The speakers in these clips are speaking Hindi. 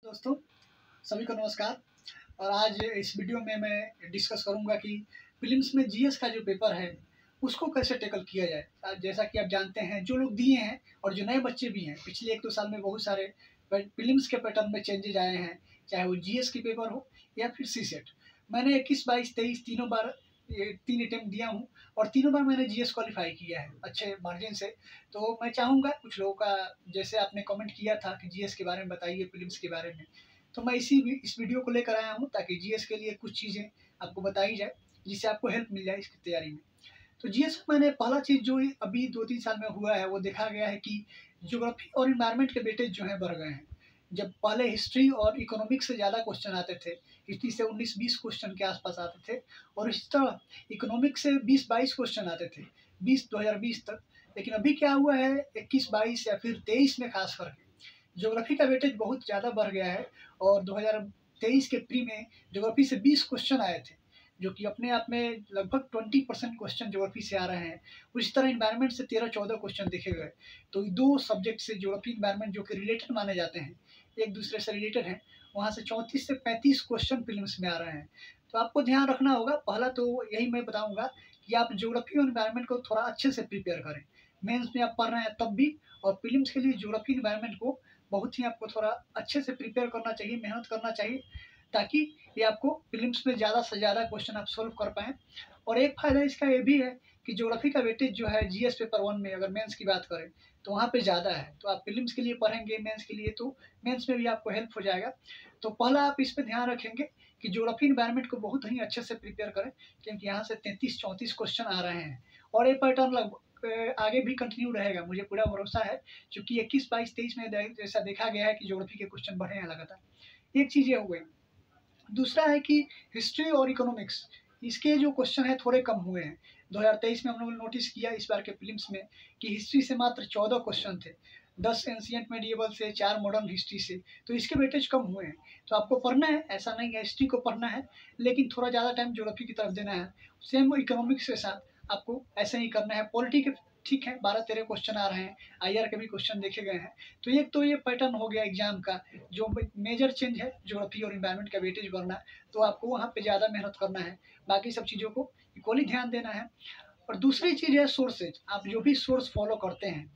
दोस्तों, सभी को नमस्कार। और आज इस वीडियो में मैं डिस्कस करूंगा कि प्रीलिम्स में जीएस का जो पेपर है उसको कैसे टैकल किया जाए। जैसा कि आप जानते हैं, जो लोग दिए हैं और जो नए बच्चे भी हैं, पिछले 1-2 साल में बहुत सारे प्रीलिम्स के पैटर्न में चेंजेज आए हैं, चाहे वो जीएस की पेपर हो या फिर सीसेट। मैंने 21, 22, 23 तीनों बार ये 3 अटेम्प्ट दिया हूँ और तीनों बार मैंने जीएस क्वालिफाई किया है अच्छे मार्जिन से। तो मैं चाहूँगा कुछ लोगों का, जैसे आपने कमेंट किया था कि जीएस के बारे में बताइए, प्रीलिम्स के बारे में, तो मैं इस वीडियो को लेकर आया हूँ ताकि जीएस के लिए कुछ चीज़ें आपको बताई जाए, जिससे आपको हेल्प मिल जाए इसकी तैयारी में। तो जीएस में मैंने पहला चीज़ जो अभी 2-3 साल में हुआ है वो देखा गया है कि ज्योग्राफी और इन्वायरमेंट के वेटेज जो है बढ़ गए हैं। जब पहले हिस्ट्री और इकोनॉमिक्स से ज़्यादा क्वेश्चन आते थे, हिस्ट्री से 19-20 क्वेश्चन के आसपास आते थे और इस तरह इकोनॉमिक्स से 20-22 क्वेश्चन आते थे 2020 तक। लेकिन अभी क्या हुआ है 21-22 या फिर 23 में खास करके ज्योग्राफी का वेटेज बहुत ज़्यादा बढ़ गया है और 2023 के प्री में ज्योग्राफी से 20 क्वेश्चन आए थे, जो कि अपने आप में लगभग 20% क्वेश्चन ज्योग्राफी से आ रहे हैं। उसी तरह इन्वायरमेंट से 13-14 क्वेश्चन देखे गए। तो दो सब्जेक्ट से ज्योग्राफी इन्वायरमेंट जो कि रिलेटेड माने जाते हैं, एक दूसरे से रिलेटेड हैं, वहाँ से 34 से 35 क्वेश्चन प्रीलिम्स में आ रहे हैं। तो आपको ध्यान रखना होगा, पहला तो यही मैं बताऊँगा कि आप ज्योग्राफी और इन्वायरमेंट को थोड़ा अच्छे से प्रिपेयर करें। मेंस में आप पढ़ रहे हैं तब भी, और प्रीलिम्स के लिए ज्योग्राफी इन्वायरमेंट को बहुत ही आपको थोड़ा अच्छे से प्रिपेयर करना चाहिए, मेहनत करना चाहिए, ताकि ये आपको प्रीलिम्स में ज़्यादा से ज़्यादा क्वेश्चन आप सॉल्व कर पाएँ। और एक फ़ायदा इसका ये भी है कि ज्योग्राफी का वेटेज जो है जीएस पेपर 1 में, अगर मेंस की बात करें, तो वहाँ पे ज़्यादा है। तो आप प्रीलिम्स के लिए पढ़ेंगे मेंस के लिए, तो मेंस में भी आपको हेल्प हो जाएगा। तो पहला आप इस पे ध्यान रखेंगे कि ज्योग्राफी एनवायरनमेंट को बहुत ही अच्छे से प्रिपेयर करें, क्योंकि यहाँ से 33-34 क्वेश्चन आ रहे हैं और ये पैटर्न लगभग आगे भी कंटिन्यू रहेगा, मुझे पूरा भरोसा है। चूँकि 21, 22, 23 में जैसा देखा गया है कि ज्योग्राफी के क्वेश्चन बढ़े हैं लगातार। एक चीज़ ये हो गई। दूसरा है कि हिस्ट्री और इकोनॉमिक्स, इसके जो क्वेश्चन हैं थोड़े कम हुए हैं। 2023 में हम लोगों ने नोटिस किया इस बार के प्रीलिम्स में कि हिस्ट्री से मात्र 14 क्वेश्चन थे, 10 एंशिएंट मेडिएवल से, 4 मॉडर्न हिस्ट्री से। तो इसके वेटेज कम हुए हैं। तो आपको पढ़ना है, ऐसा नहीं है हिस्ट्री को पढ़ना है, लेकिन थोड़ा ज़्यादा टाइम ज्योग्राफी की तरफ देना है। सेम इकोनॉमिक्स के साथ आपको ऐसे ही करना है। पॉलिटी के ठीक है, 12-13 क्वेश्चन आ रहे हैं, आईआर के भी क्वेश्चन देखे गए हैं। तो एक तो ये पैटर्न हो गया एग्जाम का, जो मेजर चेंज है ज्योग्राफी और इन्वायरमेंट का वेटेज बढ़ना, तो आपको वहाँ पे ज़्यादा मेहनत करना है, बाकी सब चीज़ों को इक्वली ध्यान देना है। और दूसरी चीज़ है सोर्सेज। आप जो भी सोर्स फॉलो करते हैं,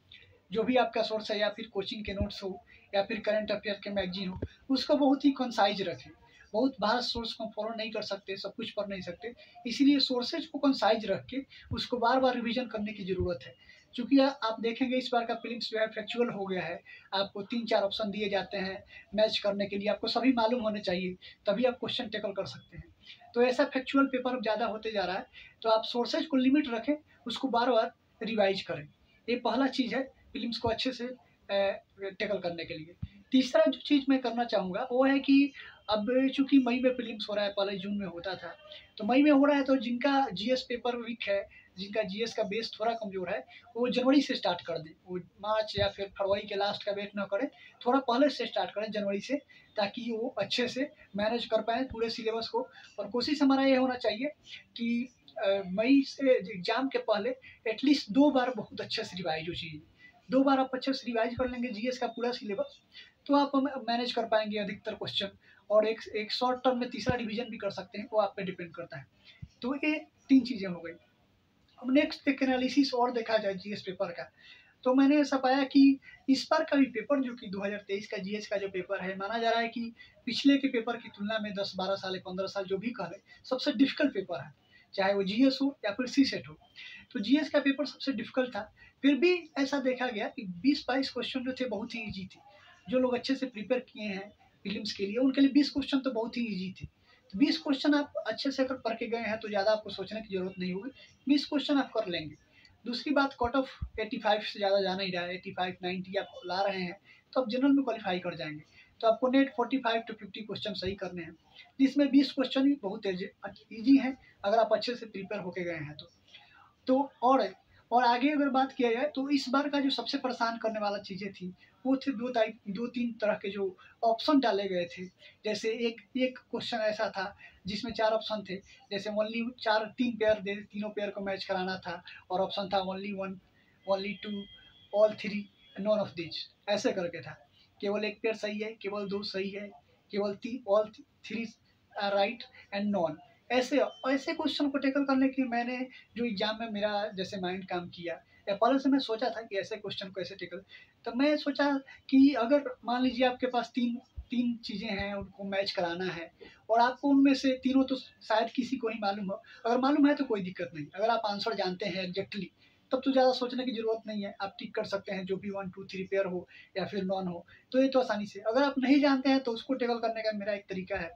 जो भी आपका सोर्स है, या फिर कोचिंग के नोट्स हो या फिर करंट अफेयर के मैगजीन हो, उसको बहुत ही कंसाइज रखें। बहुत बार सोर्स को फॉलो नहीं कर सकते, सब कुछ पढ़ नहीं सकते, इसीलिए सोर्सेज को कंसाइज रख के उसको बार बार रिवीजन करने की ज़रूरत है। चूँकि आप देखेंगे इस बार का प्रीलिम्स जो है फैक्चुअल हो गया है। आपको 3-4 ऑप्शन दिए जाते हैं मैच करने के लिए, आपको सभी मालूम होने चाहिए, तभी आप क्वेश्चन टैकल कर सकते हैं। तो ऐसा फैक्चुअल पेपर अब ज़्यादा होते जा रहा है, तो आप सोर्सेज को लिमिट रखें, उसको बार बार रिवाइज करें। ये पहला चीज़ है प्रीलिम्स को अच्छे से टैकल करने के लिए। तीसरा जो चीज़ मैं करना चाहूँगा वो है कि अब चूँकि मई में प्रीलिम्स हो रहा है, पहले जून में होता था, तो मई में हो रहा है, तो जिनका जीएस पेपर वीक है, जिनका जीएस का बेस थोड़ा कमज़ोर है, वो जनवरी से स्टार्ट कर दें। वो मार्च या फिर फरवरी के लास्ट का वेट ना करें, थोड़ा पहले से स्टार्ट करें जनवरी से, ताकि वो अच्छे से मैनेज कर पाएँ पूरे सिलेबस को। और कोशिश हमारा ये होना चाहिए कि मई से एग्ज़ाम के पहले एटलीस्ट 2 बार बहुत अच्छे से रिवाइज़ हो चाहिए। 2 बार आप अच्छे से रिवाइज़ कर लेंगे जीएस का पूरा सिलेबस, तो आप मैनेज कर पाएँगे अधिकतर क्वेश्चन। और एक एक शॉर्ट टर्म में तीसरा रिवीजन भी कर सकते हैं, वो आप पे डिपेंड करता है। तो ये 3 चीज़ें हो गई। अब नेक्स्ट एक एनालिसिस और देखा जाए जीएस पेपर का, तो मैंने ऐसा पाया कि इस बार का भी पेपर, जो कि 2023 का जीएस का जो पेपर है, माना जा रहा है कि पिछले के पेपर की तुलना में 10-12 साल या 15 साल जो भी कह लें, सबसे डिफ़िकल्ट पेपर है। चाहे वो जीएस हो या फिर सीसेट हो। तो जीएस का पेपर सबसे डिफ़िकल्ट था। फिर भी ऐसा देखा गया कि 20-22 क्वेश्चन जो थे बहुत ही ईज़ी थे। जो लोग अच्छे से प्रिपेयर किए हैं प्रीलिम्स के लिए, उनके लिए 20 क्वेश्चन तो बहुत ही ईज़ी थे। तो 20 क्वेश्चन आप अच्छे से अगर पढ़ के गए हैं तो ज़्यादा आपको सोचने की ज़रूरत नहीं होगी, 20 क्वेश्चन आप कर लेंगे। दूसरी बात, कट ऑफ 85 से ज़्यादा जा नहीं रहा है, 85-90 आप ला रहे हैं, तो आप जनरल में क्वालिफ़ाई कर जाएँगे। तो आपको नेट 45 टू 50 क्वेश्चन सही करने हैं, जिसमें 20 क्वेश्चन ही बहुत ईज़ी हैं, अगर आप अच्छे से प्रिपेयर होके गए हैं तो। तो और आगे अगर बात किया जाए, तो इस बार का जो सबसे परेशान करने वाला चीज़ें थी, वो थे 2-3 तरह के जो ऑप्शन डाले गए थे। जैसे एक एक क्वेश्चन ऐसा था जिसमें 4 ऑप्शन थे, जैसे ओनली 3 पेयर दे, तीनों पेयर को मैच कराना था, और ऑप्शन था only 1, only 2, all 3, none of these, ऐसे करके था। केवल एक पेयर सही है, केवल दो सही है, केवल all three right and non. ऐसे ऐसे क्वेश्चन को टैकल करने के लिए मैंने जो एग्जाम में मेरा जैसे माइंड काम किया, या पहले से मैं सोचा था कि ऐसे क्वेश्चन को ऐसे टैकल, तब मैं सोचा कि अगर मान लीजिए आपके पास तीन तीन चीज़ें हैं, उनको मैच कराना है, और आपको उनमें से तीनों तो शायद किसी को ही मालूम हो। अगर मालूम है तो कोई दिक्कत नहीं, अगर आप आंसर जानते हैं एग्जैक्टली, तब तो ज़्यादा सोचने की ज़रूरत नहीं है, आप टिक कर सकते हैं जो भी 1 2 3 पेयर हो या फिर नॉन हो, तो ये तो आसानी से। अगर आप नहीं जानते हैं तो उसको टैकल करने का मेरा एक तरीका है।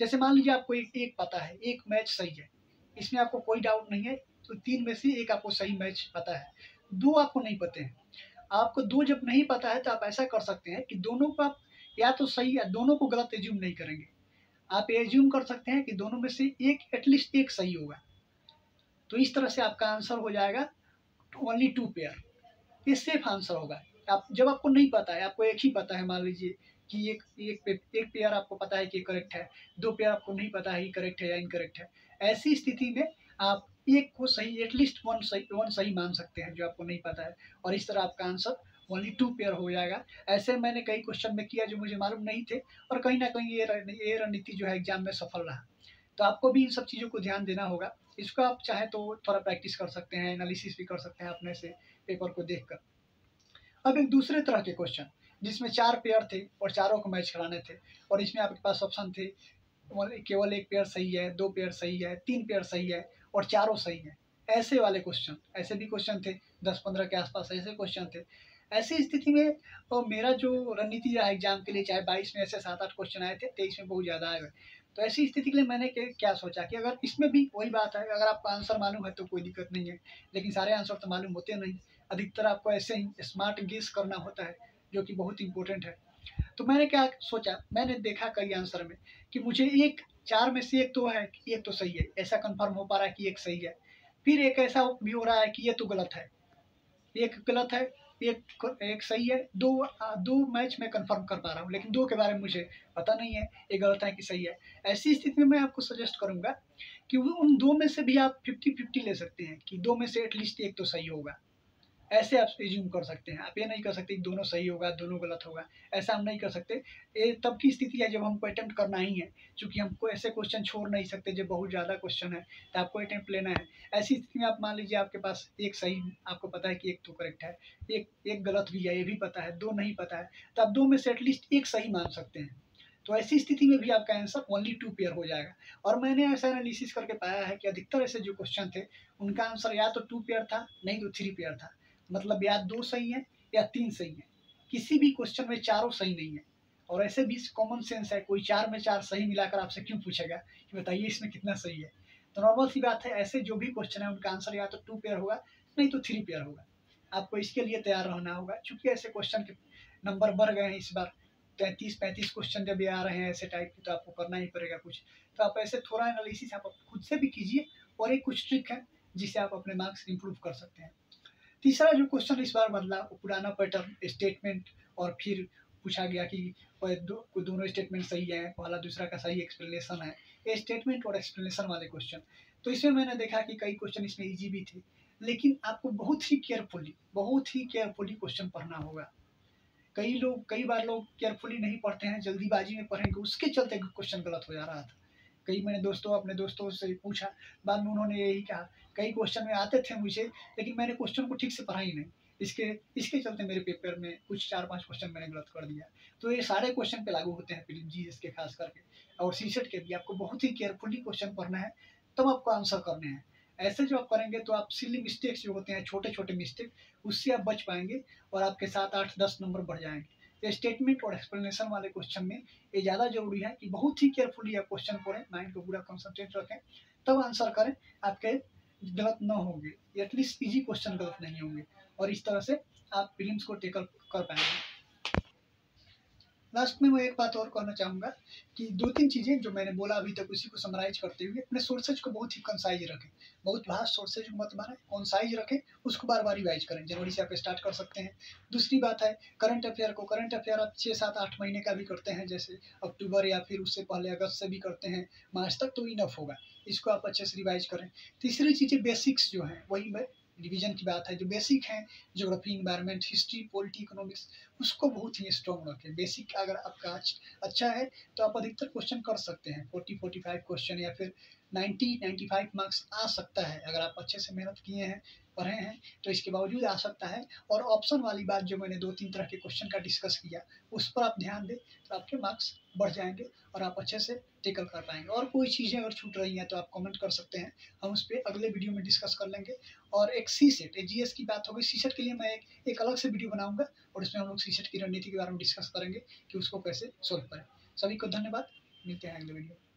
जैसे मान लीजिए आपको एक पता है, एक मैच सही है, इसमें आपको कोई डाउट नहीं है, तो तीन में से एक आपको सही मैच पता है, दो आपको नहीं पते हैं। आपको दो जब नहीं पता है तो आप ऐसा कर सकते हैं कि दोनों को आप या तो सही या दोनों को गलत एज्यूम नहीं करेंगे। आप एज्यूम कर सकते हैं कि दोनों में से एक एटलीस्ट एक सही होगा, तो इस तरह से आपका आंसर हो जाएगा ओनली टू पेयर। ये सेफ आंसर होगा। आप जब आपको नहीं पता है, आपको एक ही पता है, मान लीजिए कि एक पेयर आपको पता है कि करेक्ट है, दो पेयर आपको नहीं पता है कि करेक्ट है या इनकरेक्ट है, ऐसी स्थिति में आप एक को सही, एटलीस्ट वन सही मान सकते हैं जो आपको नहीं पता है, और इस तरह आपका आंसर ओनली टू पेयर हो जाएगा। ऐसे मैंने कई क्वेश्चन में किया जो मुझे मालूम नहीं थे, और कहीं ना कहीं ये रणनीति जो है एग्जाम में सफल रहा। तो आपको भी इन सब चीज़ों को ध्यान देना होगा। इसको आप चाहे तो थोड़ा प्रैक्टिस कर सकते हैं, एनालिसिस भी कर सकते हैं अपने से पेपर को देखकर। अब एक दूसरे तरह के क्वेश्चन जिसमें चार पेयर थे और चारों को मैच कराने थे, और इसमें आपके पास ऑप्शन थे केवल एक पेयर सही है, दो पेयर सही है, तीन पेयर सही है और चारों सही है, ऐसे वाले क्वेश्चन, ऐसे भी क्वेश्चन थे 10-15 के आसपास ऐसे क्वेश्चन थे। ऐसी स्थिति में तो मेरा जो रणनीति रहा एग्जाम के लिए, चाहे 22 में ऐसे 7-8 क्वेश्चन आए थे, 23 में बहुत ज़्यादा आए हुए, तो ऐसी स्थिति के लिए मैंने क्या सोचा कि अगर इसमें भी वही बात है, अगर आपको आंसर मालूम है तो कोई दिक्कत नहीं है, लेकिन सारे आंसर तो मालूम होते नहीं। अधिकतर आपको ऐसे ही स्मार्ट गेस करना होता है, जो कि बहुत इंपॉर्टेंट है। तो मैंने क्या सोचा, मैंने देखा कई आंसर में कि मुझे एक चार में से एक तो है, एक तो सही है, ऐसा कंफर्म हो पा रहा है कि एक सही है, फिर एक ऐसा भी हो रहा है कि ये तो गलत है, एक गलत है, एक सही है, दो मैच में कंफर्म कर पा रहा हूँ, लेकिन दो के बारे में मुझे पता नहीं है ये गलत है कि सही है। ऐसी स्थिति में मैं आपको सजेस्ट करूंगा कि उन दो में से भी आप 50-50 ले सकते हैं, कि दो में से एटलीस्ट एक तो सही होगा। ऐसे आप एज्यूम कर सकते हैं। आप ये नहीं कर सकते कि दोनों सही होगा दोनों गलत होगा, ऐसा हम नहीं कर सकते। ये तब की स्थिति है जब हमको अटेम्प्ट करना ही है, क्योंकि हमको ऐसे क्वेश्चन छोड़ नहीं सकते जब बहुत ज़्यादा क्वेश्चन है, तो आपको अटेम्प्ट लेना है। ऐसी स्थिति में आप मान लीजिए आपके पास एक सही, आपको पता है कि एक तो करेक्ट है, एक एक गलत भी है, ये भी पता है, दो नहीं पता है, तो आप दो में से एटलीस्ट एक सही मान सकते हैं। तो ऐसी स्थिति में भी आपका आंसर ओनली टू पेयर हो जाएगा। और मैंने ऐसा एनालिसिस करके पाया है कि अधिकतर ऐसे जो क्वेश्चन थे उनका आंसर या तो टू पेयर था, नहीं तो थ्री पेयर था। मतलब या दो सही है या तीन सही है, किसी भी क्वेश्चन में चारों सही नहीं है। और ऐसे भी कॉमन सेंस है, कोई चार में चार सही मिलाकर आपसे क्यों पूछेगा कि बताइए इसमें कितना सही है। तो नॉर्मल सी बात है, ऐसे जो भी क्वेश्चन है उनका आंसर या तो टू पेयर होगा, नहीं तो थ्री पेयर होगा। आपको इसके लिए तैयार रहना होगा, क्योंकि ऐसे क्वेश्चन के नंबर बढ़ गए हैं इस बार। 33-35 क्वेश्चन जब ये आ रहे हैं ऐसे टाइप के, तो आपको करना ही पड़ेगा कुछ। तो आप ऐसे थोड़ा एनालिसिस आप खुद से भी कीजिए, और एक कुछ ट्रिक है जिससे आप अपने मार्क्स इंप्रूव कर सकते हैं। तीसरा जो क्वेश्चन इस बार बदला, वो पुराना पैटर्न स्टेटमेंट, और फिर पूछा गया कि दोनों स्टेटमेंट सही है, पहला दूसरा का सही एक्सप्लेनेशन है, ये स्टेटमेंट और एक्सप्लेनेशन वाले क्वेश्चन। तो इसमें मैंने देखा कि कई क्वेश्चन इसमें इजी भी थे, लेकिन आपको बहुत ही केयरफुली क्वेश्चन पढ़ना होगा। कई बार लोग केयरफुली नहीं पढ़ते हैं, जल्दीबाजी में पढ़ेंगे, उसके चलते क्वेश्चन गलत हो जा रहा था। कई मैंने अपने दोस्तों से पूछा, बाद में उन्होंने यही कहा, कई क्वेश्चन में आते थे मुझे, लेकिन मैंने क्वेश्चन को ठीक से पढ़ा ही नहीं, इसके इसके चलते मेरे पेपर में कुछ 4-5 क्वेश्चन मैंने गलत कर दिया। तो ये सारे क्वेश्चन पे लागू होते हैं, फिर जीएस के खास करके, और सीसेट के भी। आपको बहुत ही केयरफुली क्वेश्चन पढ़ना है, तब आपको आंसर करने हैं। ऐसे जो आप करेंगे तो आप सिली मिस्टेक्स जो होते हैं, छोटे छोटे मिस्टेक, उससे आप बच पाएंगे, और आपके 7-8-10 नंबर बढ़ जाएंगे। तो स्टेटमेंट और एक्सप्लेनेशन वाले क्वेश्चन में ये ज़्यादा जरूरी है कि बहुत ही केयरफुली आप क्वेश्चन पढ़ें, माइंड को पूरा कंसंट्रेट रखें, तब आंसर करें, आपके गलत ना होंगे, एटलीस्ट इजी क्वेश्चन गलत नहीं होंगे, और इस तरह से आप प्रीलिम्स को टेकल कर पाएंगे। लास्ट में मैं एक बात और कहना चाहूँगा कि 2-3 चीज़ें जो मैंने बोला अभी तक, उसी को समराइज करते हुए, अपने सोर्सेज को बहुत ही कंसाइज रखें, बहुत वास्ट सोर्सेज मत बनाएं, कंसाइज रखें, उसको बार बार रिवाइज करें। जनवरी से आप स्टार्ट कर सकते हैं। दूसरी बात है करंट अफेयर आप 6-7-8 महीने का भी करते हैं, जैसे अक्टूबर या फिर उससे पहले अगस्त से भी करते हैं, मार्च तक, तो इनफ होगा। इसको आप अच्छे से रिवाइज करें। तीसरी चीज़ें बेसिक्स जो हैं वही रिवीजन की बात है, जो बेसिक है geography, environment, history, polity, economics, उसको बहुत ही स्ट्रॉन्ग रखें। बेसिक अगर आपका अच्छा है तो आप अधिकतर क्वेश्चन कर सकते हैं, 40-45 क्वेश्चन या फिर 90-95 मार्क्स आ सकता है अगर आप अच्छे से मेहनत किए हैं, पढ़े हैं, तो इसके बावजूद आ सकता है। और ऑप्शन वाली बात जो मैंने 2-3 तरह के क्वेश्चन का डिस्कस किया, उस पर आप ध्यान दें तो आपके मार्क्स बढ़ जाएंगे और आप अच्छे से टेकल कर पाएंगे। और कोई चीज़ें अगर छूट रही हैं तो आप कमेंट कर सकते हैं, हम उस पर अगले वीडियो में डिस्कस कर लेंगे। और एक सी सेट, जीएस की बात हो गई, सी सेट के लिए मैं एक अलग से वीडियो बनाऊंगा और उसमें हम लोग सी सेट की रणनीति के बारे में डिस्कस करेंगे कि उसको कैसे सोल्व करें। सभी को धन्यवाद, मिलते हैं अगले वीडियो।